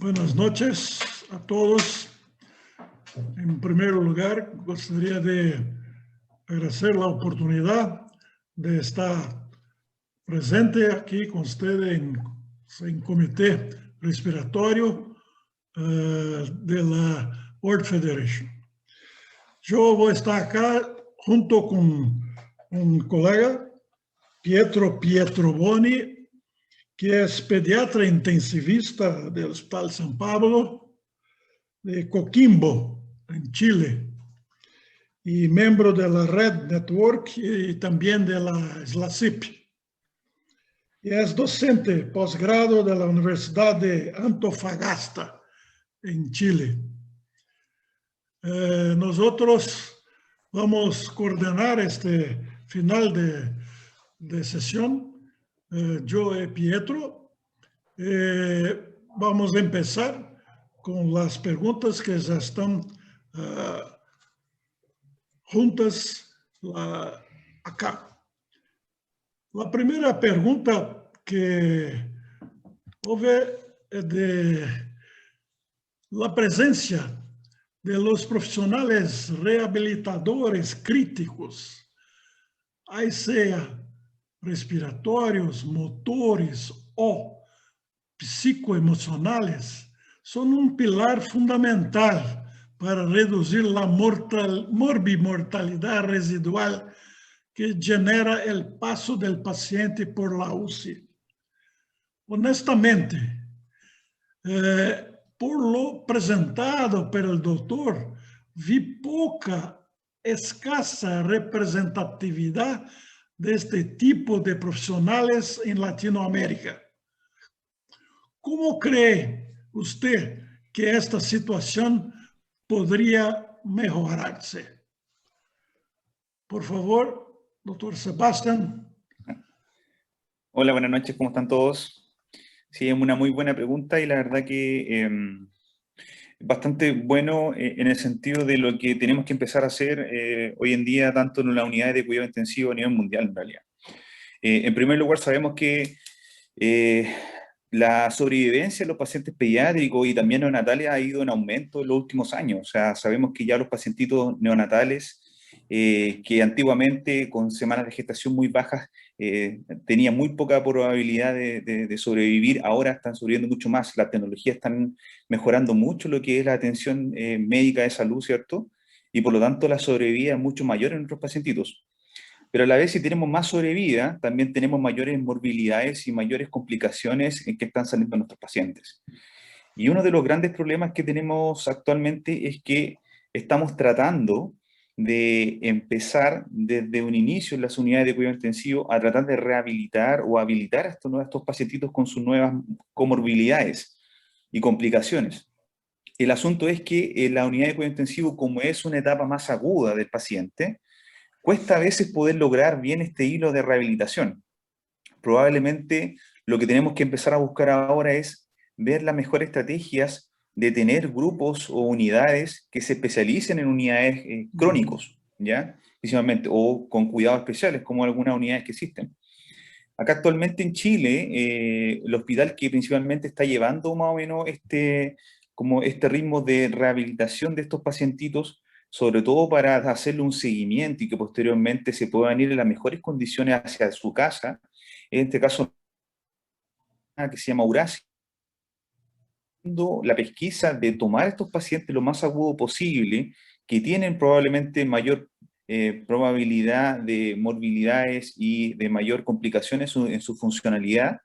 Buenas noches a todos. En primer lugar, gustaría de agradecer la oportunidad de estar presente aquí con usted en Comité Respiratorio de la World Federation. Yo voy a estar acá junto con un colega, Pietro Boni, que es pediatra intensivista del Hospital San Pablo de Coquimbo, en Chile, y miembro de la Red Network y también de la SLACIP. Y es docente posgrado de la Universidad de Antofagasta, en Chile. Nosotros vamos a coordinar este final de sesión. Yo y Pietro. Vamos a empezar con las preguntas que ya están juntas acá. La primera pregunta que houve es de la presencia de los profesionales rehabilitadores críticos, ahí sea respiratorios, motores o psicoemocionales, son un pilar fundamental para reducir la morbimortalidad residual que genera el paso del paciente por la UCI. Honestamente, por lo presentado por el doctor, vi poca, escasa representatividad de este tipo de profesionales en Latinoamérica. ¿Cómo cree usted que esta situación podría mejorarse? Por favor, doctor Sebastián. Hola, buenas noches, ¿cómo están todos? Sí, es una muy buena pregunta y la verdad que bastante bueno en el sentido de lo que tenemos que empezar a hacer hoy en día, tanto en las unidades de cuidado intensivo a nivel mundial, en realidad. En primer lugar, sabemos que la sobrevivencia de los pacientes pediátricos y también neonatales ha ido en aumento en los últimos años. O sea, sabemos que ya los pacientitos neonatales, que antiguamente con semanas de gestación muy bajas tenían muy poca probabilidad de sobrevivir, ahora están sobreviviendo mucho más. Las tecnologías están mejorando mucho lo que es la atención médica de salud, ¿cierto? Y por lo tanto la sobrevida es mucho mayor en nuestros pacientitos. Pero a la vez, si tenemos más sobrevida, también tenemos mayores morbilidades y mayores complicaciones en que están saliendo nuestros pacientes. Y uno de los grandes problemas que tenemos actualmente es que estamos tratando de empezar desde un inicio en las unidades de cuidado intensivo a tratar de rehabilitar o habilitar a estos pacientitos con sus nuevas comorbilidades y complicaciones. El asunto es que en la unidad de cuidado intensivo, como es una etapa más aguda del paciente, cuesta a veces poder lograr bien este hilo de rehabilitación. Probablemente lo que tenemos que empezar a buscar ahora es ver las mejores estrategias de tener grupos o unidades que se especialicen en unidades crónicos, ¿ya? Principalmente, o con cuidados especiales, como algunas unidades que existen. Acá actualmente en Chile, el hospital que principalmente está llevando más o menos este ritmo de rehabilitación de estos pacientitos, sobre todo para hacerle un seguimiento y que posteriormente se puedan ir en las mejores condiciones hacia su casa, en este caso que se llama Urasi, la pesquisa de tomar estos pacientes lo más agudo posible, que tienen probablemente mayor probabilidad de morbilidades y de mayor complicación en su funcionalidad,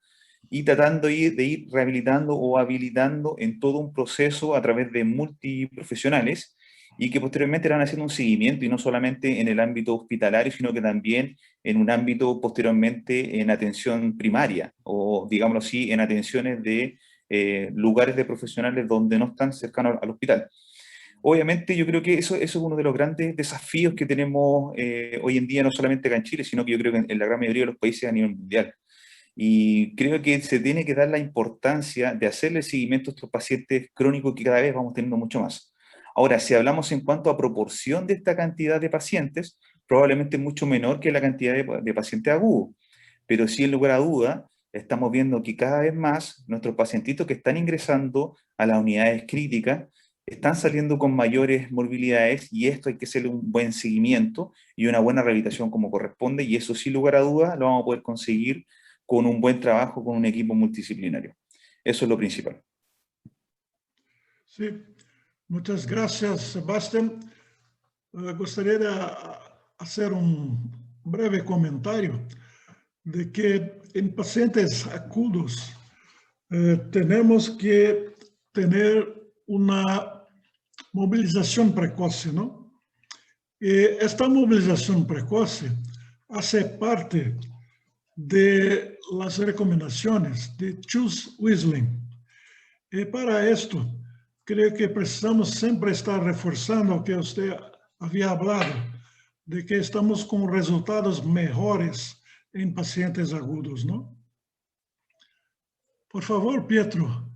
y tratando de ir rehabilitando o habilitando en todo un proceso a través de multiprofesionales, y que posteriormente van haciendo un seguimiento, y no solamente en el ámbito hospitalario, sino que también en un ámbito posteriormente en atención primaria, o digámoslo así, en atenciones de lugares de profesionales donde no están cercanos al hospital. Obviamente yo creo que eso es uno de los grandes desafíos que tenemos hoy en día, no solamente acá en Chile, sino que yo creo que en la gran mayoría de los países a nivel mundial. Y creo que se tiene que dar la importancia de hacerle seguimiento a estos pacientes crónicos que cada vez vamos teniendo mucho más. Ahora, si hablamos en cuanto a proporción de esta cantidad de pacientes, probablemente mucho menor que la cantidad de pacientes agudos. Pero sí, en lugar a duda, estamos viendo que cada vez más nuestros pacientitos que están ingresando a las unidades críticas están saliendo con mayores morbilidades y esto hay que hacerle un buen seguimiento y una buena rehabilitación como corresponde y eso sin lugar a dudas lo vamos a poder conseguir con un buen trabajo con un equipo multidisciplinario. Eso es lo principal. Sí, muchas gracias, Sebastián. Gostaria de hacer un breve comentario de que en pacientes agudos tenemos que tener una movilización precoce, ¿no? Esta movilización precoce hace parte de las recomendaciones de Chus-Wisling. Y para esto, creo que precisamos siempre estar reforzando lo que usted había hablado, de que estamos con resultados mejores en pacientes agudos, ¿no? Por favor, Pietro,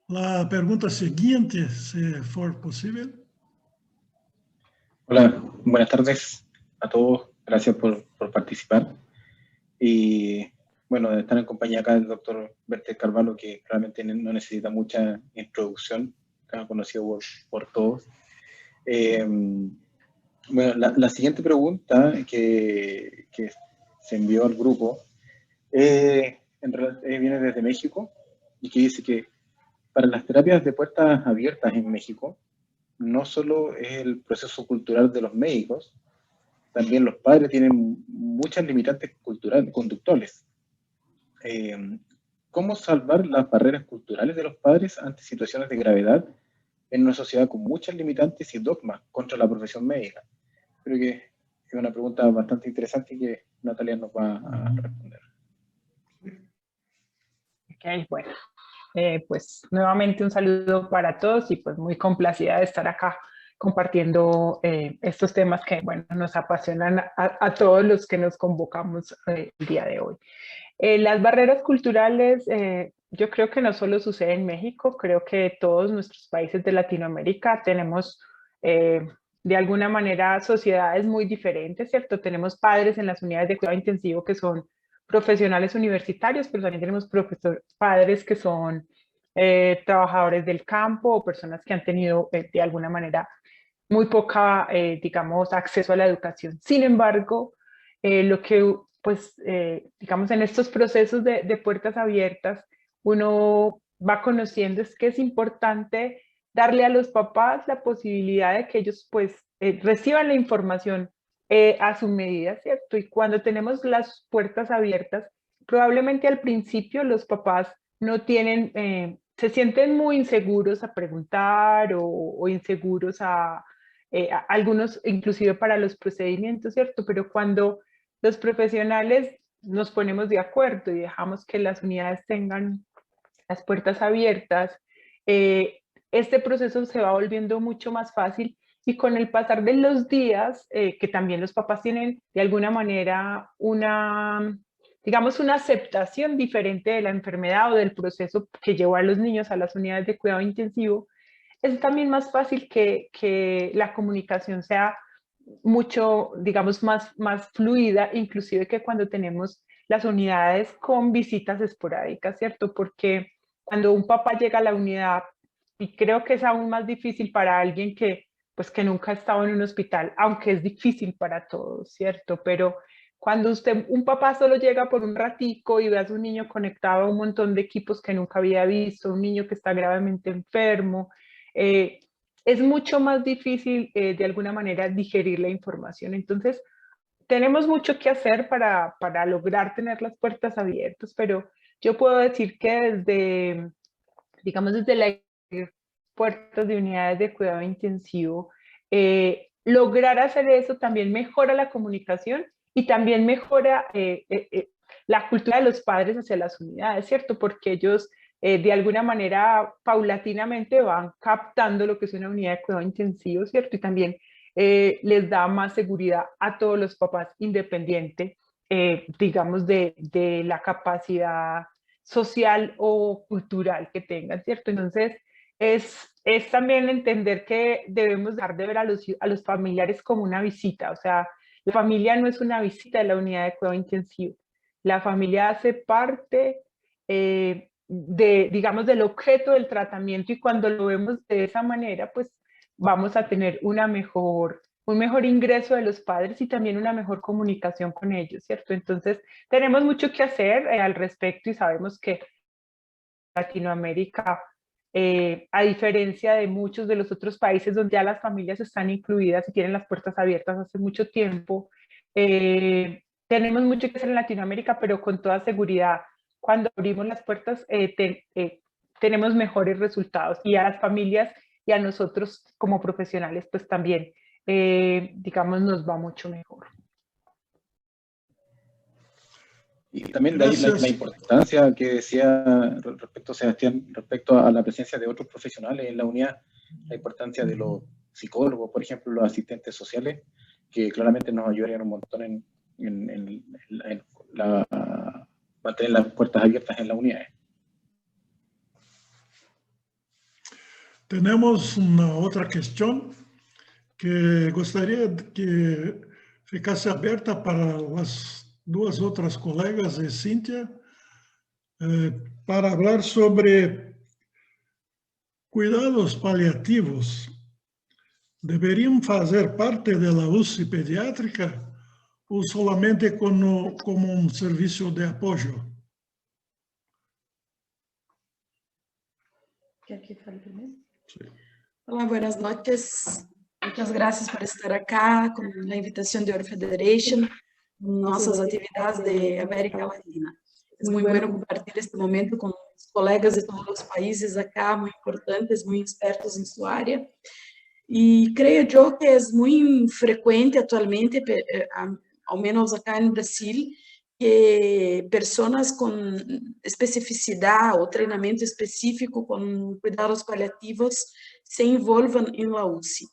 la pregunta siguiente, si for posible. Hola, buenas tardes a todos. Gracias por participar. Y bueno, estar en compañía acá del doctor Bertel Carvalho, que realmente no necesita mucha introducción, conocido por todos. Bueno, la siguiente pregunta que se envió al grupo viene desde México y que dice que para las terapias de puertas abiertas en México, no solo es el proceso cultural de los médicos, también los padres tienen muchas limitantes conductuales. ¿Cómo salvar las barreras culturales de los padres ante situaciones de gravedad en una sociedad con muchas limitantes y dogmas contra la profesión médica? Creo que es una pregunta bastante interesante y que Natalia nos va a responder. Ok, bueno, pues nuevamente un saludo para todos y pues muy complacida de estar acá compartiendo estos temas que, bueno, nos apasionan a todos los que nos convocamos el día de hoy. Las barreras culturales, yo creo que no solo sucede en México, creo que todos nuestros países de Latinoamérica tenemos de alguna manera sociedades muy diferentes, ¿cierto? Tenemos padres en las unidades de cuidado intensivo que son profesionales universitarios, pero también tenemos padres que son trabajadores del campo o personas que han tenido de alguna manera muy poca, digamos, acceso a la educación. Sin embargo, lo que, pues, digamos, en estos procesos de puertas abiertas, uno va conociendo es que es importante darle a los papás la posibilidad de que ellos, pues, reciban la información a su medida, ¿cierto? Y cuando tenemos las puertas abiertas, probablemente al principio los papás no tienen, se sienten muy inseguros a preguntar o inseguros algunos inclusive para los procedimientos, ¿cierto? Pero cuando los profesionales nos ponemos de acuerdo y dejamos que las unidades tengan las puertas abiertas, este proceso se va volviendo mucho más fácil y con el pasar de los días, que también los papás tienen de alguna manera una, digamos, una aceptación diferente de la enfermedad o del proceso que llevó a los niños a las unidades de cuidado intensivo, es también más fácil que la comunicación sea mucho, digamos, más fluida, inclusive que cuando tenemos las unidades con visitas esporádicas, ¿cierto? Porque cuando un papá llega a la unidad, y creo que es aún más difícil para alguien que, pues, que nunca ha estado en un hospital, aunque es difícil para todos, ¿cierto? Pero cuando un papá solo llega por un ratico y ve a su niño conectado a un montón de equipos que nunca había visto, un niño que está gravemente enfermo, es mucho más difícil de alguna manera digerir la información. Entonces, tenemos mucho que hacer para lograr tener las puertas abiertas, pero yo puedo decir que desde, digamos, desde las puertas de unidades de cuidado intensivo, lograr hacer eso también mejora la comunicación y también mejora la cultura de los padres hacia las unidades, ¿cierto? Porque ellos de alguna manera paulatinamente van captando lo que es una unidad de cuidado intensivo, ¿cierto? Y también les da más seguridad a todos los papás, independiente, digamos, de la capacidad social o cultural que tengan, ¿cierto? Entonces, es también entender que debemos dejar de ver a los familiares como una visita, o sea, la familia no es una visita de la unidad de cuidado intensivo, la familia hace parte digamos, del objeto del tratamiento, y cuando lo vemos de esa manera, pues vamos a tener un mejor ingreso de los padres y también una mejor comunicación con ellos, ¿cierto? Entonces, tenemos mucho que hacer al respecto y sabemos que Latinoamérica, a diferencia de muchos de los otros países donde ya las familias están incluidas y tienen las puertas abiertas hace mucho tiempo, tenemos mucho que hacer en Latinoamérica, pero con toda seguridad, cuando abrimos las puertas, tenemos mejores resultados, y a las familias y a nosotros como profesionales, pues también, digamos, nos va mucho mejor. Y también de ahí la importancia que decía respecto a Sebastián, respecto a la presencia de otros profesionales en la unidad, la importancia de los psicólogos, por ejemplo, los asistentes sociales, que claramente nos ayudarían un montón en mantener las puertas abiertas en la unidad. Tenemos una otra cuestión que gostaria que ficasse aberta para as duas outras colegas e Cíntia, para falar sobre cuidados paliativos. Deveriam fazer parte da UCI pediátrica ou solamente como um serviço de apoio? ¿Quer que fale primero? Sí. Hola, buenas noches. Muchas gracias por estar acá con la invitación de Earth Federation, nossas atividades de América Latina. Es muy bueno compartir este momento con los colegas de todos los países acá, muy importantes, muy expertos en su área. Y creo yo que es muy frecuente actualmente, al menos acá en Brasil, que personas con especificidad o treinamento específico con cuidados paliativos se envolvan en la UCI.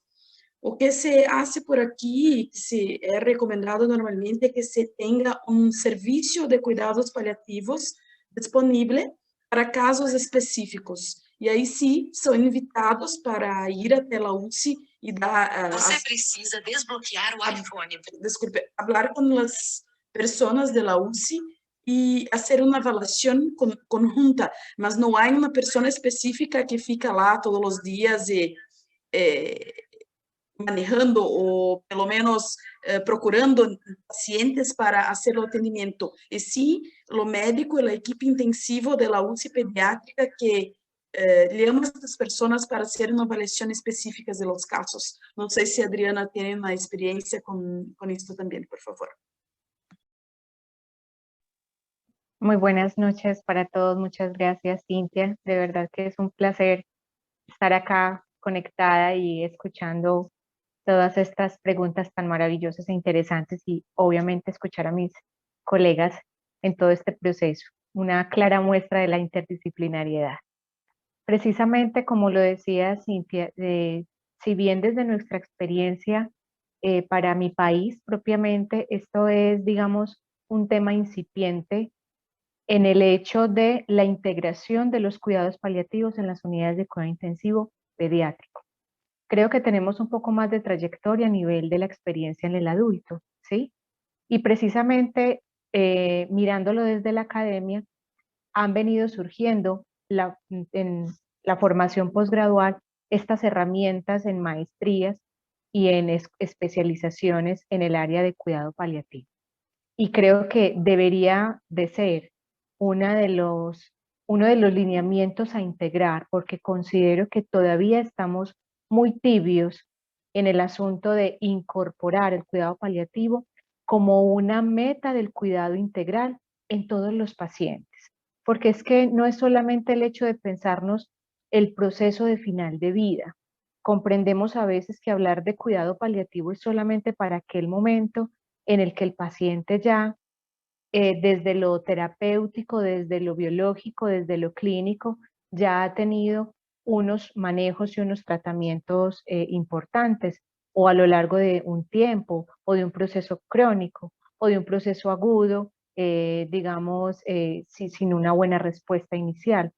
O que se hace por aquí, se é recomendado normalmente que se tenha um serviço de cuidados paliativos disponível para casos específicos. E aí sim, são invitados para ir até a UCI e dar... Você precisa desbloquear o iPhone. Desculpe, falar com as pessoas da UCI e fazer uma avaliação conjunta, mas não há uma pessoa específica que fica lá todos os dias e... manejando o pelo menos procurando pacientes para hacer el atendimiento. Y sí, lo médico y la equipe intensivo de la UCI pediátrica que llama a estas personas para hacer una evaluación específica de los casos. No sé si Adriana tiene una experiencia con esto también, por favor. Muy buenas noches para todos. Muchas gracias, Cíntia. De verdad que es un placer estar acá conectada y escuchando todas estas preguntas tan maravillosas e interesantes, y obviamente escuchar a mis colegas en todo este proceso. Una clara muestra de la interdisciplinariedad. Precisamente como lo decía Cíntia, si bien desde nuestra experiencia para mi país propiamente esto es, digamos, un tema incipiente en el hecho de la integración de los cuidados paliativos en las unidades de cuidado intensivo pediátrico. Creo que tenemos un poco más de trayectoria a nivel de la experiencia en el adulto, ¿sí? Y precisamente mirándolo desde la academia, han venido surgiendo en la formación posgradual estas herramientas en maestrías y en especializaciones en el área de cuidado paliativo. Y creo que debería de ser uno de los lineamientos a integrar, porque considero que todavía estamos muy tibios en el asunto de incorporar el cuidado paliativo como una meta del cuidado integral en todos los pacientes. Porque es que no es solamente el hecho de pensarnos el proceso de final de vida. Comprendemos a veces que hablar de cuidado paliativo es solamente para aquel momento en el que el paciente ya, desde lo terapéutico, desde lo biológico, desde lo clínico, ya ha tenido unos manejos y unos tratamientos importantes, o a lo largo de un tiempo, o de un proceso crónico, o de un proceso agudo, digamos, sin una buena respuesta inicial.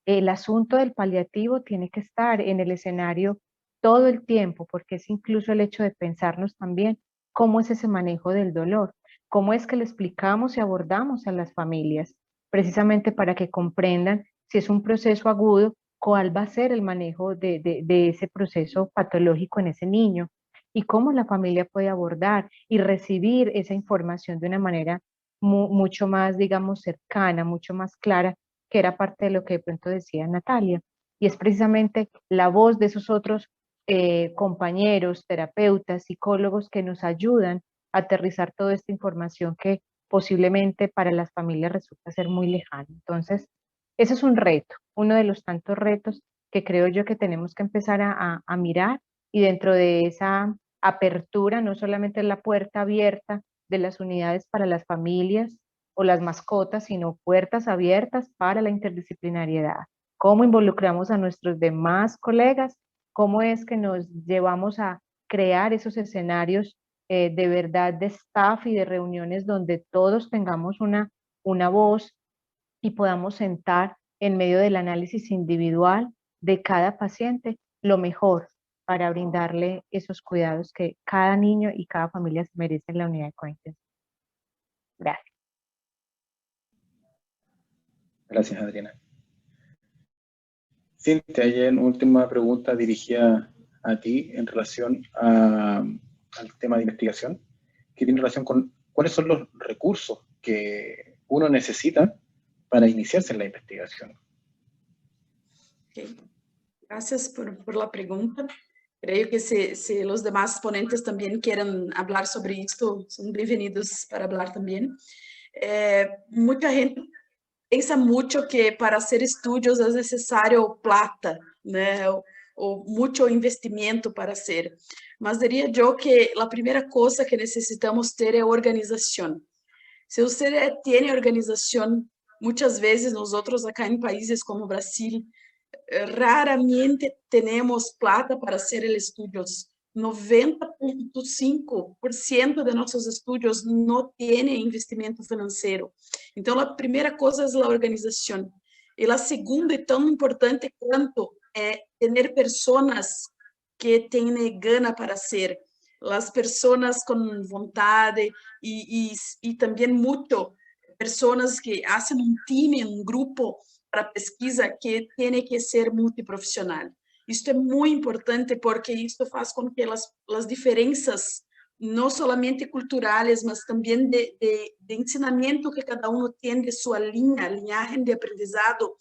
El asunto del paliativo tiene que estar en el escenario todo el tiempo, porque es incluso el hecho de pensarnos también cómo es ese manejo del dolor, cómo es que le explicamos y abordamos a las familias precisamente para que comprendan si es un proceso agudo, cuál va a ser el manejo de ese proceso patológico en ese niño y cómo la familia puede abordar y recibir esa información de una manera mucho más, digamos, cercana, mucho más clara, que era parte de lo que de pronto decía Natalia. Y es precisamente la voz de esos otros compañeros, terapeutas, psicólogos que nos ayudan a aterrizar toda esta información que posiblemente para las familias resulta ser muy lejana. Entonces, ese es un reto, uno de los tantos retos que creo yo que tenemos que empezar a mirar, y dentro de esa apertura no solamente es la puerta abierta de las unidades para las familias o las mascotas, sino puertas abiertas para la interdisciplinariedad. ¿Cómo involucramos a nuestros demás colegas? ¿Cómo es que nos llevamos a crear esos escenarios de verdad de staff y de reuniones donde todos tengamos una voz y podamos sentar en medio del análisis individual de cada paciente lo mejor para brindarle esos cuidados que cada niño y cada familia se merece en la unidad de cointención? Gracias. Gracias, Adriana. Cintia, hay una última pregunta dirigida a ti en relación al tema de investigación, que tiene relación con cuáles son los recursos que uno necesita para iniciarse en la investigación. Okay. Gracias por la pregunta. Creo que si los demás ponentes también quieren hablar sobre esto, son bienvenidos para hablar también. Mucha gente pensa mucho que para hacer estudios es necesario plata, né? O mucho investimento para hacer. Mas diría yo que la primera cosa que necesitamos ter es organización. Si usted tiene organización, muchas veces nosotros acá en países como Brasil, raramente tenemos plata para hacer el estudios. 90,5% de nuestros estudios no tiene investimento financiero. Entonces, la primera cosa es la organización. Y la segunda, y tan importante cuanto, es tener personas que tienen gana para hacer. Las personas con voluntad y también mucho personas que hacen un team, un grupo para pesquisa que tiene que ser multiprofesional. Isto é muito importante porque isto faz com que as diferenças, não somente culturais, mas também de ensinamento que cada um tem de sua linhagem de aprendizado,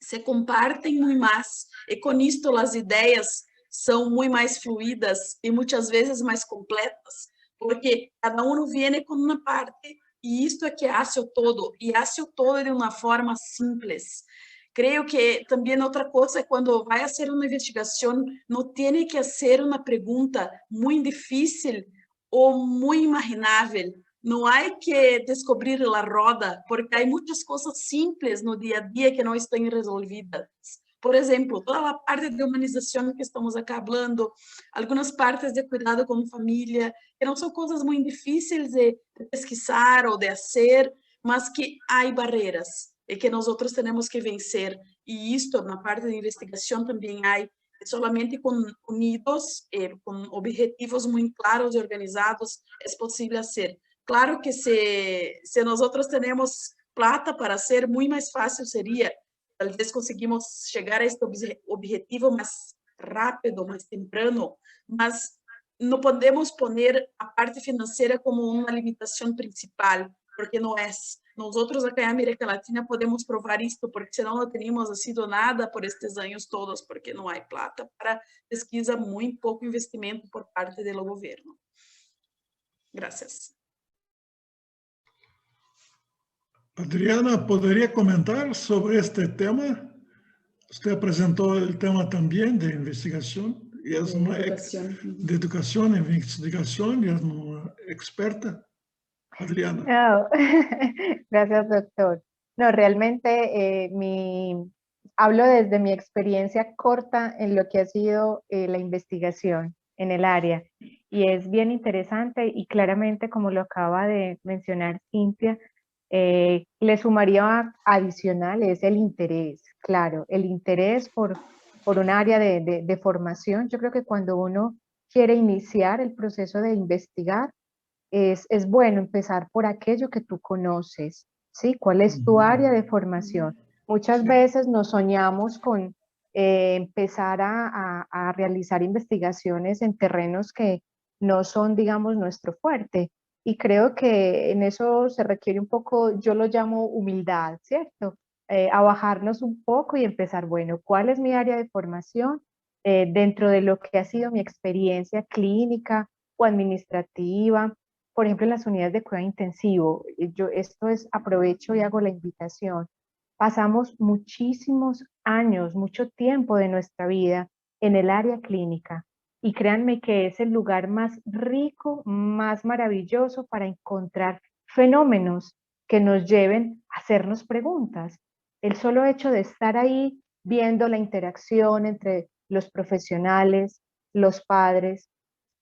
se compartem muito mais. E com isto as ideias são muito mais fluídas e muitas vezes mais completas, porque cada um vem com uma parte e isto é que hace o todo, e hace o todo de uma forma simples. Creio que também outra coisa é quando vai fazer uma investigação, não tem que fazer uma pergunta muito difícil ou muito imaginável. Não há que descobrir a roda, porque há muitas coisas simples no dia a dia que não estão resolvidas. Por exemplo, toda a parte de humanização que estamos acá falando, algumas partes de cuidado com a família, que não são coisas muito difíceis de pesquisar ou de fazer, mas que há barreiras e que nós outros temos que vencer. E isto, na parte de investigação, também há, solamente com unidos, com objetivos muito claros e organizados, é possível fazer. Claro que se nós outros temos plata para ser, muito mais fácil seria. Talvez conseguimos chegar a este objetivo mais rápido, mais temprano, mas não podemos poner a parte financeira como uma limitação principal, porque não é. Nós outros aqui na América Latina podemos provar isto, porque senão não teríamos sido nada por estes anos todos, porque não há plata para pesquisa, muito pouco investimento por parte do governo. Graças. Adriana, ¿podría comentar sobre este tema? Usted presentó el tema también de investigación y es de educación e investigación y es una experta. Adriana. No. Gracias, doctor. No, realmente hablo desde mi experiencia corta en lo que ha sido la investigación en el área, y es bien interesante, y claramente, como lo acaba de mencionar Cintia, le sumaría adicional es el interés, claro, el interés por un área de formación. Yo creo que cuando uno quiere iniciar el proceso de investigar, es bueno empezar por aquello que tú conoces, ¿sí? ¿Cuál es tu área de formación? Muchas veces nos soñamos con empezar a realizar investigaciones en terrenos que no son, digamos, nuestro fuerte. Y creo que en eso se requiere un poco, yo lo llamo humildad, ¿cierto? A bajarnos un poco y empezar, bueno, ¿cuál es mi área de formación? Dentro de lo que ha sido mi experiencia clínica o administrativa, por ejemplo, en las unidades de cuidado intensivo, aprovecho y hago la invitación. Pasamos muchísimos años, mucho tiempo de nuestra vida en el área clínica y créanme que es el lugar más rico, más maravilloso para encontrar fenómenos que nos lleven a hacernos preguntas. El solo hecho de estar ahí viendo la interacción entre los profesionales, los padres,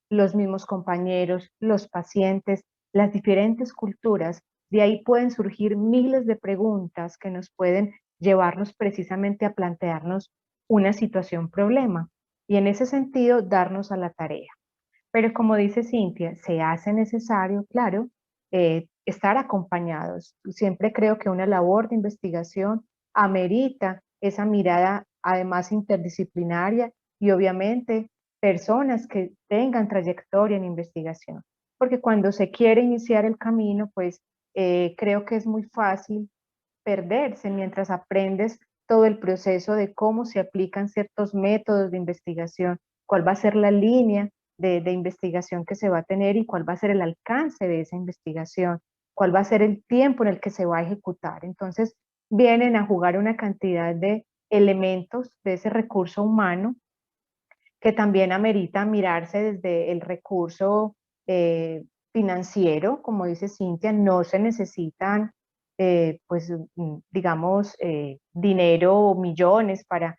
los mismos compañeros, los pacientes, las diferentes culturas, de ahí pueden surgir miles de preguntas que nos pueden llevarnos precisamente a plantearnos una situación problema y en ese sentido darnos a la tarea. Pero como dice Cintia, se hace necesario, claro, estar acompañados. Siempre creo que una labor de investigación amerita esa mirada además interdisciplinaria y obviamente personas que tengan trayectoria en investigación. Porque cuando se quiere iniciar el camino, pues creo que es muy fácil perderse mientras aprendes todo el proceso de cómo se aplican ciertos métodos de investigación, cuál va a ser la línea de investigación que se va a tener y cuál va a ser el alcance de esa investigación, cuál va a ser el tiempo en el que se va a ejecutar. Entonces, vienen a jugar una cantidad de elementos de ese recurso humano que también amerita mirarse desde el recurso financiero, como dice Cintia, no se necesitan, pues, digamos, dinero o millones para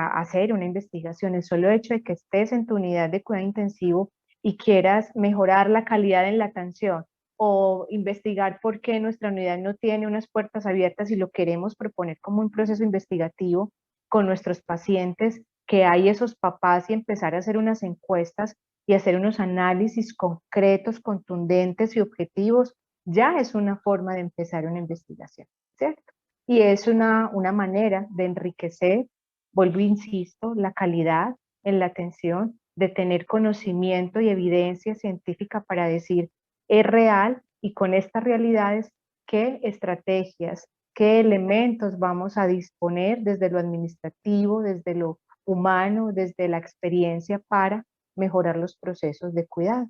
hacer una investigación. El solo hecho de que estés en tu unidad de cuidado intensivo y quieras mejorar la calidad en la atención o investigar por qué nuestra unidad no tiene unas puertas abiertas y lo queremos proponer como un proceso investigativo con nuestros pacientes, que hay esos papás y empezar a hacer unas encuestas y hacer unos análisis concretos, contundentes y objetivos, ya es una forma de empezar una investigación, ¿cierto? Y es una manera de enriquecer, vuelvo e insisto, la calidad en la atención, de tener conocimiento y evidencia científica para decir, es real y con estas realidades, ¿qué estrategias, qué elementos vamos a disponer desde lo administrativo, desde lo humano, desde la experiencia para mejorar los procesos de cuidado?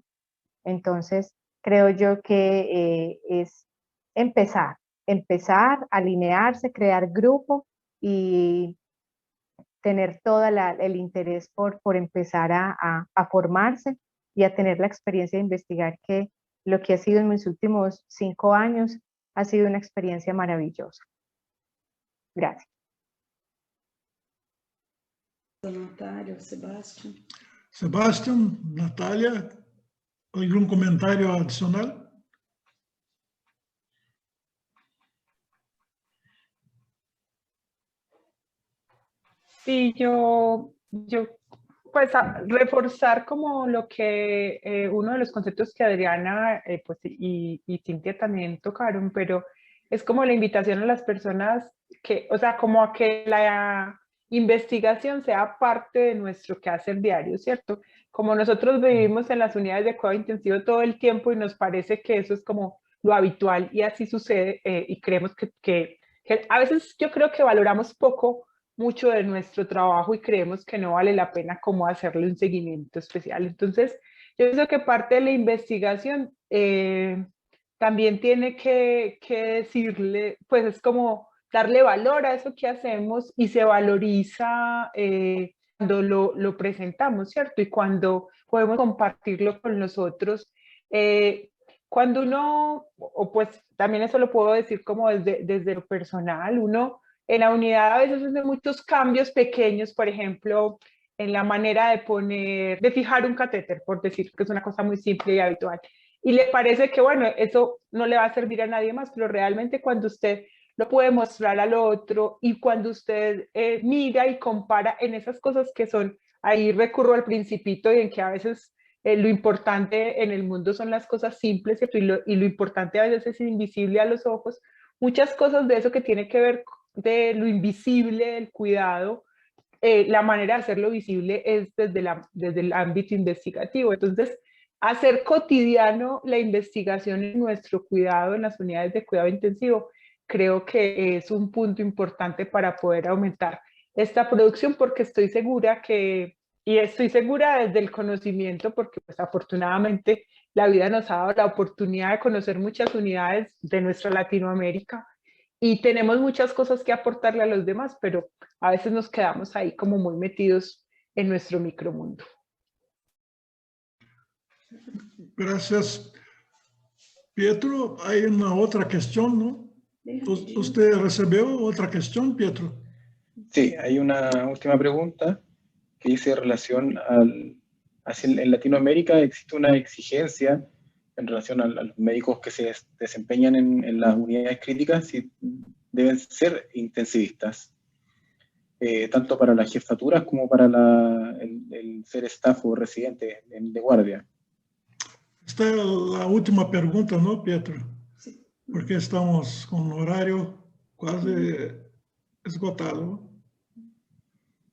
Entonces, creo yo que es empezar, alinearse, crear grupo y tener todo el interés por empezar a formarse y a tener la experiencia de investigar, que lo que ha sido en mis últimos 5 años ha sido una experiencia maravillosa. Gracias. Natália, Sebastián. Sebastián, Natalia, ¿algún comentario adicional? Sí, yo pues reforzar como lo que uno de los conceptos que Adriana pues, y Cintia también tocaron, pero es como la invitación a las personas que, o sea, como a que la investigación sea parte de nuestro quehacer diario, ¿cierto? Como nosotros vivimos en las unidades de cuidado intensivo todo el tiempo y nos parece que eso es como lo habitual y así sucede y creemos que a veces yo creo que valoramos poco mucho de nuestro trabajo y creemos que no vale la pena como hacerle un seguimiento especial. Entonces, yo pienso que parte de la investigación también tiene que decirle, pues es como darle valor a eso que hacemos y se valoriza cuando lo presentamos, ¿cierto? Y cuando podemos compartirlo con los otros. Cuando uno, o pues también eso lo puedo decir como desde lo personal, uno en la unidad a veces hace muchos cambios pequeños, por ejemplo, en la manera de fijar un catéter, por decir que es una cosa muy simple y habitual. Y le parece que, bueno, eso no le va a servir a nadie más, pero realmente cuando usted lo puede mostrar al otro y cuando usted mira y compara en esas cosas que son, ahí recurro al principito y en que a veces lo importante en el mundo son las cosas simples, ¿cierto? Y lo importante a veces es invisible a los ojos. muchas cosas de eso que tiene que ver de lo invisible del cuidado. La manera de hacerlo visible es desde el ámbito investigativo. Entonces, hacer cotidiano la investigación en nuestro cuidado, en las unidades de cuidado intensivo, creo que es un punto importante para poder aumentar esta producción, porque estoy segura y estoy segura desde el conocimiento, porque pues afortunadamente la vida nos ha dado la oportunidad de conocer muchas unidades de nuestra Latinoamérica y tenemos muchas cosas que aportarle a los demás, pero a veces nos quedamos ahí como muy metidos en nuestro micromundo. Gracias. Pietro, hay una otra cuestión, ¿no? ¿Usted recibió otra cuestión, Pietro? Sí, hay una última pregunta que dice relación en Latinoamérica existe una exigencia en relación a los médicos que se desempeñan en las unidades críticas, si deben ser intensivistas, tanto para las jefaturas como para el ser staff o residente de guardia. Esta es la última pregunta, ¿no, Pietro? Sí. Porque estamos con un horario casi esgotado.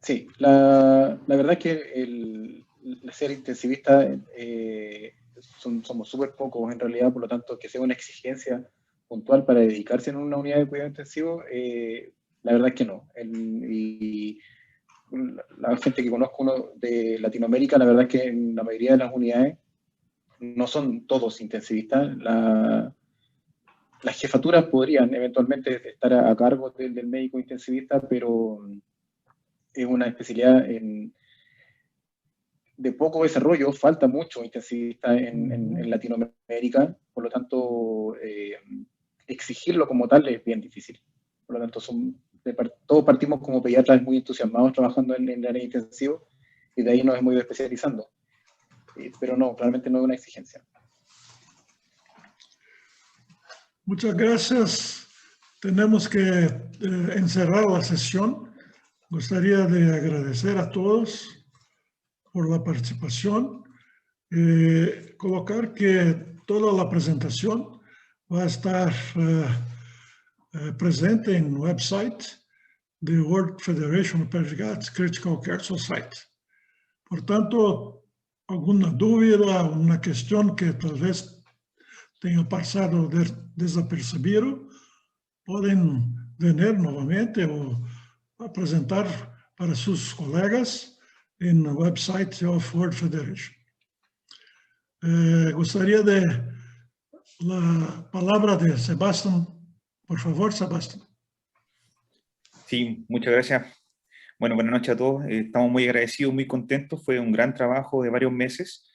Sí, la verdad es que el ser intensivista somos súper pocos en realidad, por lo tanto, que sea una exigencia puntual para dedicarse en una unidad de cuidado intensivo, la verdad es que no. Y la gente que conozco de Latinoamérica, la verdad es que en la mayoría de las unidades no son todos intensivistas. Las jefaturas podrían eventualmente estar a cargo del médico intensivista, pero es una especialidad de poco desarrollo, falta mucho intensivista en Latinoamérica, por lo tanto, exigirlo como tal es bien difícil. Por lo tanto, todos partimos como pediatras muy entusiasmados trabajando en el área intensiva y de ahí nos hemos ido especializando. Pero no, realmente no es una exigencia. Muchas gracias. Tenemos que encerrar la sesión. Gustaría de agradecer a todos por la participación. Colocar que toda la presentación va a estar presente en el website de World Federation of Pediatric Critical Care Society. Por tanto, alguna duda, una cuestión que tal vez tenha pasado desapercibido, pueden venir nuevamente o apresentar para sus colegas en el website of World Federation. Gostaria de la palabra de Sebastián. Por favor, Sebastián. Sí, muchas gracias. Bueno, buenas noches a todos. Estamos muy agradecidos, muy contentos. Fue un gran trabajo de varios meses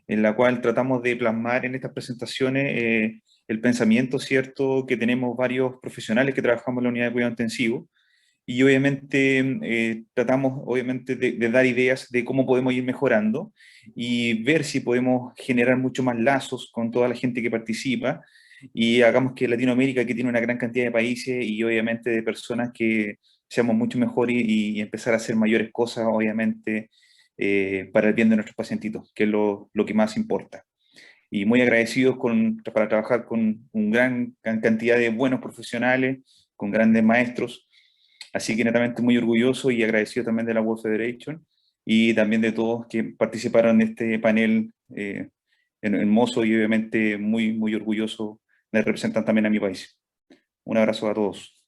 en la cual tratamos de plasmar en estas presentaciones el pensamiento, ¿cierto?, que tenemos varios profesionales que trabajamos en la unidad de cuidado intensivo. Y obviamente tratamos obviamente de dar ideas de cómo podemos ir mejorando y ver si podemos generar mucho más lazos con toda la gente que participa y hagamos que Latinoamérica, que tiene una gran cantidad de países y obviamente de personas, que seamos mucho mejor y empezar a hacer mayores cosas, obviamente, para el bien de nuestros pacientitos, que es lo que más importa. Y muy agradecidos para trabajar con una gran cantidad de buenos profesionales, con grandes maestros. Así que netamente muy orgulloso y agradecido también de la World Federation y también de todos que participaron en este panel hermoso y obviamente muy, muy orgulloso de representar también a mi país. Un abrazo a todos.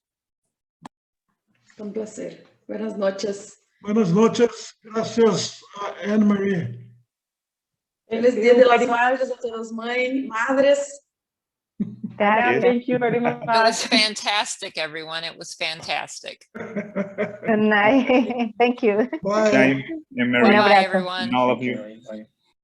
Un placer. Buenas noches. Buenas noches. Gracias a Anne-Marie. Feliz Dia de las Madres a todas las madres. Thank you very much. It was fantastic, everyone. It was fantastic. Good night. Thank you. Bye. Good night, Bye, everyone. all of you. Bye.